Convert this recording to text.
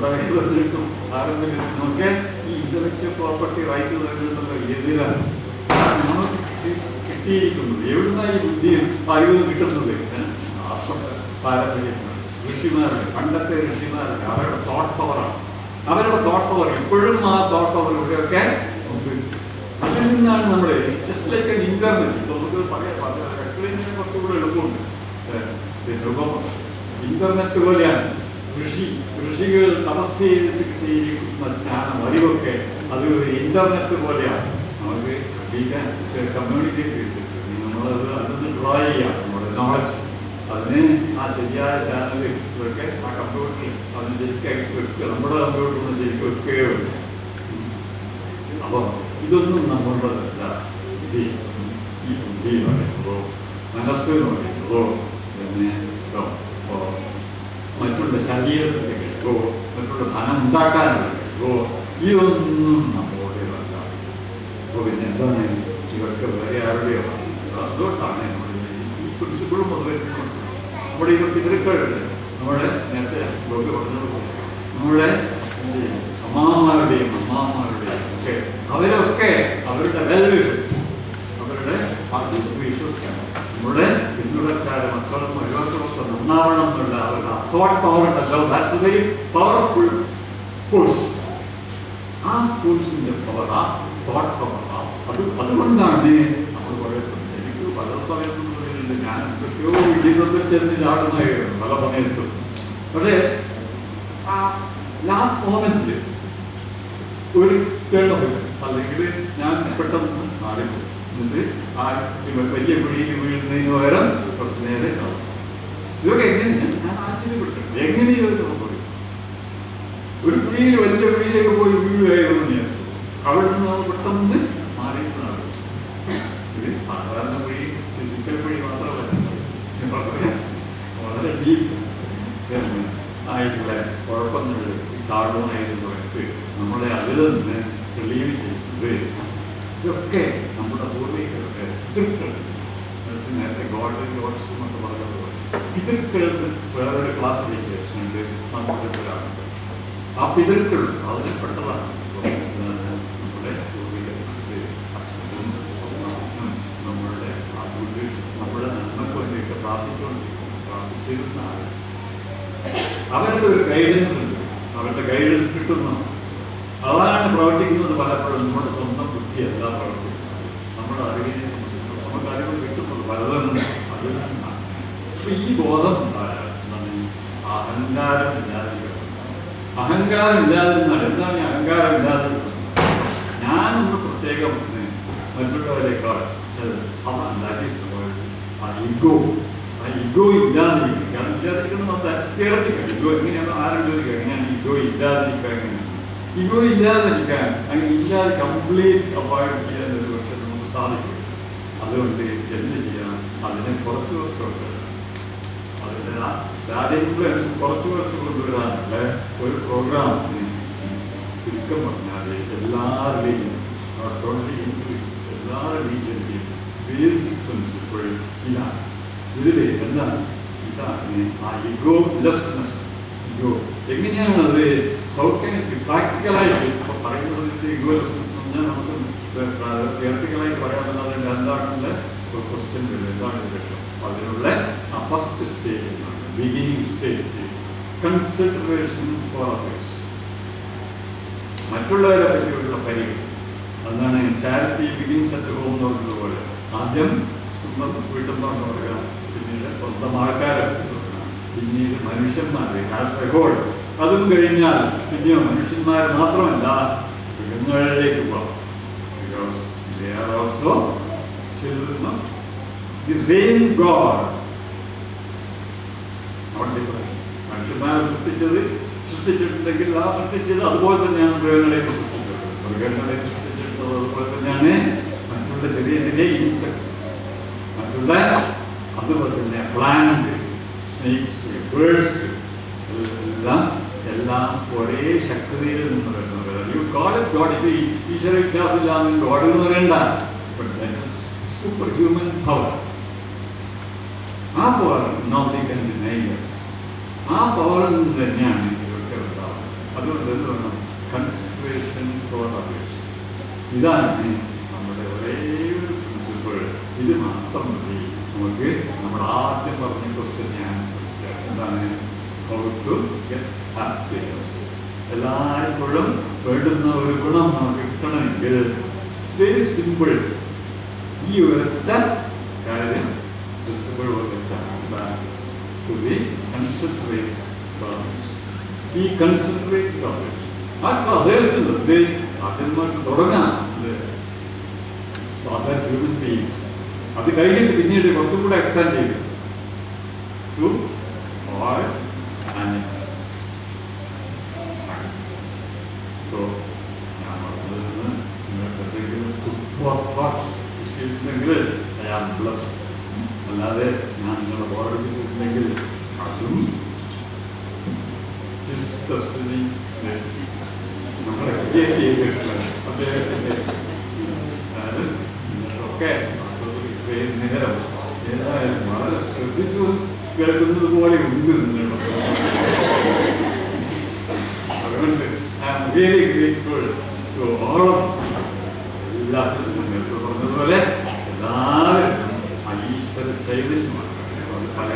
വന്നിട്ടും ആരെങ്കിലുമൊക്കെ ഈ ഇന്റലക്ച്വൽ പ്രോപ്പർട്ടി റൈറ്റ് നേടുന്നുള്ള എതിരാണ് നമുക്ക് കിട്ടിയിരിക്കുന്നത്. എവിടുന്നാണ് ഈ ബുദ്ധിയും അറിവും കിട്ടുന്നത്? പാരമ്പര്യമാണ്. ഋഷിമാരുടെ, പണ്ടത്തെ ഋഷിമാരുടെ അവരുടെ തോട്ട് പവറാണ്. അവരുടെ തോട്ട് പവർ ഇപ്പോഴും ആ തോട്ട് പവർ ഇവിടെയൊക്കെ ഉണ്ട്. അതിൽ നിന്നാണ് നമ്മൾ ജസ്റ്റ് ലൈക്ക് എൻ ഇന്റർനെറ്റ്. ഇപ്പൊ നമുക്ക് എക്സ്പ്ലെയിൻ ചെയ്യാൻ കുറച്ചുകൂടെ എളുപ്പമുണ്ട്. ഇന്റർനെറ്റ് പോലെയാണ് ഋഷികൾ തപസ് ചെയ്തിട്ട് കിട്ടിയിരിക്കുന്ന ജ്ഞാനം, അറിവൊക്കെ അത് ഇന്റർനെറ്റ് പോലെയാണ്. നമുക്ക് കമ്മ്യൂണിക്കേറ്റ് ചെയ്തിട്ട് നമ്മളത് അതിന് ഡ്രോ ചെയ്യാം നമ്മുടെ നോളജ്. അതിന് ആ ശരിയായ ചാനലൊക്കെ ആ കമ്പ്യൂട്ടറിൽ അതിന് ശരിക്കാക്കി വെക്കുക. നമ്മുടെ കമ്പ്യൂട്ടറിന് ശരിക്കും വെക്കുകയോ. അപ്പോൾ ഇതൊന്നും നമ്മളുടേതല്ല. ബുദ്ധി, ഈ ബുദ്ധി എന്ന് പറയുന്നതോ മനസ്സ് എന്ന് പറയുന്നതോ പിന്നെ മറ്റുള്ള ശരീരത്തിൻ്റെ കഴിവോ മറ്റുള്ള ധനം ഉണ്ടാക്കാനുള്ള കഴിവോ ഇതൊന്നും നമ്മളുടേതല്ല. അപ്പോൾ പിന്നെ എന്താണ് ഇതൊക്കെ വേറെ ആരുടെയോ? അതുകൊണ്ടാണ് നമ്മൾ ഈ പ്രിൻസിപ്പിളും അത് നമ്മുടെ ഈ പിതൃക്കളുണ്ട്. നമ്മുടെ നേരത്തെ ലോക പറഞ്ഞതുപോലെ നമ്മുടെ അമ്മാമാരുടെയും ഒക്കെ അവരൊക്കെ അവരുടെ വെൽവിഷസ്, അവരുടെ വിശ്വസിക്കണം. നമ്മുടെ പിന്തുടർക്കാരെ മക്കളും ഒഴിവാക്കളൊക്കെ നന്നാവണം എന്നുള്ള അവരുടെ തോട്ട് പവർ ഉണ്ടല്ലോ. That's very powerful force. ആ ഫോഴ്സിന്റെ പവർ, ആ തോട്ട് പവർ, അതുകൊണ്ടാണ് നമ്മൾ പറയുന്നത്. എനിക്ക് പല സമയത്തും പറയുന്നുണ്ട്, ഞാൻ എന്തൊക്കെയോ ഇടികൊക്കെ ചെന്ന് ചാടുന്നതായിരുന്നു പല സമയത്തും. പക്ഷേ ആ ലാസ്റ്റ് മോമെന്റിൽ ഒരു ടേൺ ഓഫ് ഇവന്റ്സ് അല്ലെങ്കിൽ ഞാൻ പെട്ടെന്ന് മാറിപ്പോയി. എന്നിട്ട് ആ വലിയ കുഴിയിൽ വീഴുന്നതിന് പകരം കുറച്ച് നേരെ കാണും. ഇതൊക്കെ എങ്ങനെയാണ് ഞാൻ ആശ്ചര്യപ്പെട്ടു. എങ്ങനെയോ പോയി ഒരു കുഴിയിൽ, വലിയ കുഴിയിലേക്ക് പോയി വീഴുകയായിരുന്നു ഞാൻ. അവിടെ നിന്ന് പെട്ടെന്ന് മാറിയിട്ടാണ്. ഇത് സാധാരണ കുഴി, ഫിസിക്കൽ കുഴി മാത്രമല്ല, വളരെ ഡീപ്പ് ആയിട്ടുള്ള കുഴപ്പങ്ങൾ ചാടുമായിരുന്നു. നമ്മളെ അതിൽ നിന്ന് റിലീവ് ചെയ്യുന്നത് ഇതൊക്കെ നമ്മുടെ പൂർവികരുടെ പിതൃക്കൾ. നേരത്തെ ഗോഡ്സ് എന്നൊക്കെ പറഞ്ഞതുപോലെ പിതൃക്കൾക്ക് വേറൊരു ക്ലാസിഫിക്കേഷൻ ഉണ്ട് നമ്മുടെ ഒരാളുണ്ട്. ആ പിതൃക്കൾ അതിൽ പെട്ടതാണ് നമ്മുടെ പൂർവികരുടെ അച്ഛനും നമ്മളുടെ നമ്മുടെ നന്മക്ക് വേണ്ടിയിട്ട് പ്രാർത്ഥിച്ചിരുന്ന ആൾ. അവരുടെ ഒരു ഗൈഡൻസ് ഉണ്ട്. അവരുടെ ഗൈഡൻസ് കിട്ടുന്നു. അതാണ് പ്രവർത്തിക്കുന്നത്. പലപ്പോഴും നമ്മുടെ സ്വന്തം ബുദ്ധിയല്ല പ്രവർത്തിക്കുന്നത്. നമ്മുടെ അറിവിനെ സംബന്ധിച്ചിടത്തോളം നമുക്ക് അറിവ് കിട്ടുന്നത് പലതുണ്ട്. അതിൽ നിന്നാണ്. അപ്പൊ ഈ ബോധം ഉണ്ടായാൽ അഹങ്കാരം ഇല്ലാതിരിക്കണം. അഹങ്കാരം ഇല്ലാതിരുന്നാൽ എന്താണ് ഈ അഹങ്കാരം ഇല്ലാതിരിക്കുന്നത്? ഞാനൊന്ന് പ്രത്യേകം മറ്റുള്ളവരെക്കാൾ ഈഗോ ഇല്ലാതിരിക്കണം. നമ്മുടെ തിയററ്റിക്കൽ ഈഗോ എങ്ങനെയാണ് ആരോഗ്യം, എങ്ങനെയാണ് ഈഗോ ഇല്ലാതിരിക്കുക? എങ്ങനെയാണ് ഈഗോ ഇല്ലാതിരിക്കാൻ? അങ്ങനെ ഇല്ലാതെ കംപ്ലീറ്റ് അവോയ്ഡ് ചെയ്യാൻ ഒരു പക്ഷേ നമുക്ക് സാധിക്കും. അതുകൊണ്ട് എന്ത് ചെയ്യണം? അതിനെ കുറച്ച് അതിൻ്റെ ഇൻഫ്ലുവൻസ് കുറച്ച് കൊണ്ടുവരാനുള്ള ഒരു പ്രോഗ്രാം ചുരുക്കം പറഞ്ഞാൽ എല്ലാ റിലീജിയനും, നോട്ട് ഓൺലി ഹിന്ദുയിസം, എല്ലാ റിലീജിയൻ്റെയും ബേസിക് പ്രിൻസിപ്പിൾ ഇതാണ്. ഇതിൽ എന്താണ്? ഇതാണ് ആ ഈഗോ ലെസ്നെസ്. ഈഗോ എങ്ങനെയാണത് പ്രാക്ടിക്കലായിട്ട് ഇപ്പോൾ പറയുന്നത്? ഈഗോ ലെസ്നെസ് എന്ന് പറഞ്ഞാൽ നമുക്ക് തിയററ്റിക്കലായിട്ട് പറയാമെന്നല്ലാതെ എന്താണെന്നുള്ള ഒരു ക്വസ്റ്റ്യൻ വരും. എന്താണ് ലക്ഷ്യം? അതിനുള്ള ആ first stage, beginning stage, consideration for others, മറ്റുള്ളവരെ പറ്റിയുള്ള പരിഗണന. അതാണ് ചാരിറ്റി ബിഗിൻസ് അറ്റ് ഹോം എന്ന് പറയുന്നത് പോലെ. ആദ്യം സ്വന്തം വീട്ടുന്നോണ്ട് പറയുക, പിന്നീട് സ്വന്തം ആൾക്കാരെ, പിന്നീട് മനുഷ്യന്മാരെ ആസ് എ ഹോൾ. അതും കഴിഞ്ഞാൽ പിന്നെയോ മനുഷ്യന്മാർ മാത്രമല്ല മൃഗങ്ങളിലേക്ക് പോകാം. Because they are also children of the same God. മനുഷ്യന്മാരെ സൃഷ്ടിച്ചിട്ടുണ്ടെങ്കിൽ ആ സൃഷ്ടിച്ചത് അതുപോലെ തന്നെയാണ് മൃഗങ്ങളെ സൃഷ്ടിച്ചിട്ടുള്ളത്. മൃഗങ്ങളെ സൃഷ്ടിച്ചിട്ടുള്ളത് അതുപോലെ തന്നെയാണ് മറ്റുള്ള ചെറിയ ചെറിയ ഇൻസെക്ട്സ്, മറ്റുള്ള അതുപോലെ തന്നെ പ്ലാന്റ്, സ്നേക്സ്, ബേർഡ്സ് എല്ലാം ഒരേ ശക്തിയിൽ നിന്ന് വരുന്നത്. You call it God. ഇത് ഈശ്വര വിശ്വാസമില്ലാന്ന് ഗോഡ് എന്ന് പറയണ്ട. Super human power. ആ power nobody can deny it. ആ പവറിൽ നിന്ന് തന്നെയാണ് ഇതൊക്കെ ഉണ്ടാവുന്നത്. Consideration for others. ഇതാണ് നമ്മുടെ ഒരേ ഒരു പ്രിൻസിപ്പിൾ. ഇത് മാത്രം മതി നമുക്ക് നമ്മുടെ ആദ്യം പറഞ്ഞ ക്വസ്റ്റ്യൻ ആൻസർ. എന്താണ്? How to get happiness. എല്ലായ്പ്പോഴും വേണ്ടുന്ന ഒരു ഗുണം നമുക്ക് കിട്ടണമെങ്കിൽ വെരി സിമ്പിൾ. ഈ ഒരൊറ്റ കാര്യം principle to be considerate for others. ഈ കൺസിഡറേറ്റ് ഫോർ അതേഴ്സ് ആദ്യം നമുക്ക് തുടങ്ങാം. Human beings. അത് കഴിഞ്ഞിട്ട് പിന്നീട് കുറച്ചും കൂടെ എക്സ്പാൻഡ് ചെയ്തു ടു ഓൾ ആനിമൽസ്. സോ ഞാൻ പറഞ്ഞതിൽ നിന്ന് നിങ്ങൾക്ക് എന്തെങ്കിലും ഫുഡ് ഫോർ തോട്ട് കിട്ടിയിട്ടുണ്ടെങ്കിൽ ഐ ആം ബ്ലെസ്ഡ്. അല്ലാതെ ഞാൻ നിങ്ങളെ ബോറടിപ്പിച്ചിട്ടുണ്ടെങ്കിൽ അതും ഡെസ്റ്റിനി നമ്മളെ ക്രിയേറ്റ് ചെയ്തിട്ടുള്ള അദ്ദേഹത്തിൻ്റെ നിങ്ങൾക്കൊക്കെ ഇത്രയും നേരം ഏതായാലും വളരെ ശ്രദ്ധിച്ചു കേൾക്കുന്നത് പോലെ ഉണ്ട് നിങ്ങളുടെ. അതുകൊണ്ട് I am really grateful to all of എല്ലാത്തിനും നിങ്ങൾക്ക് പറഞ്ഞതുപോലെ എല്ലാവരും ഈശ്വര ചൈതന്യമാണ്. പല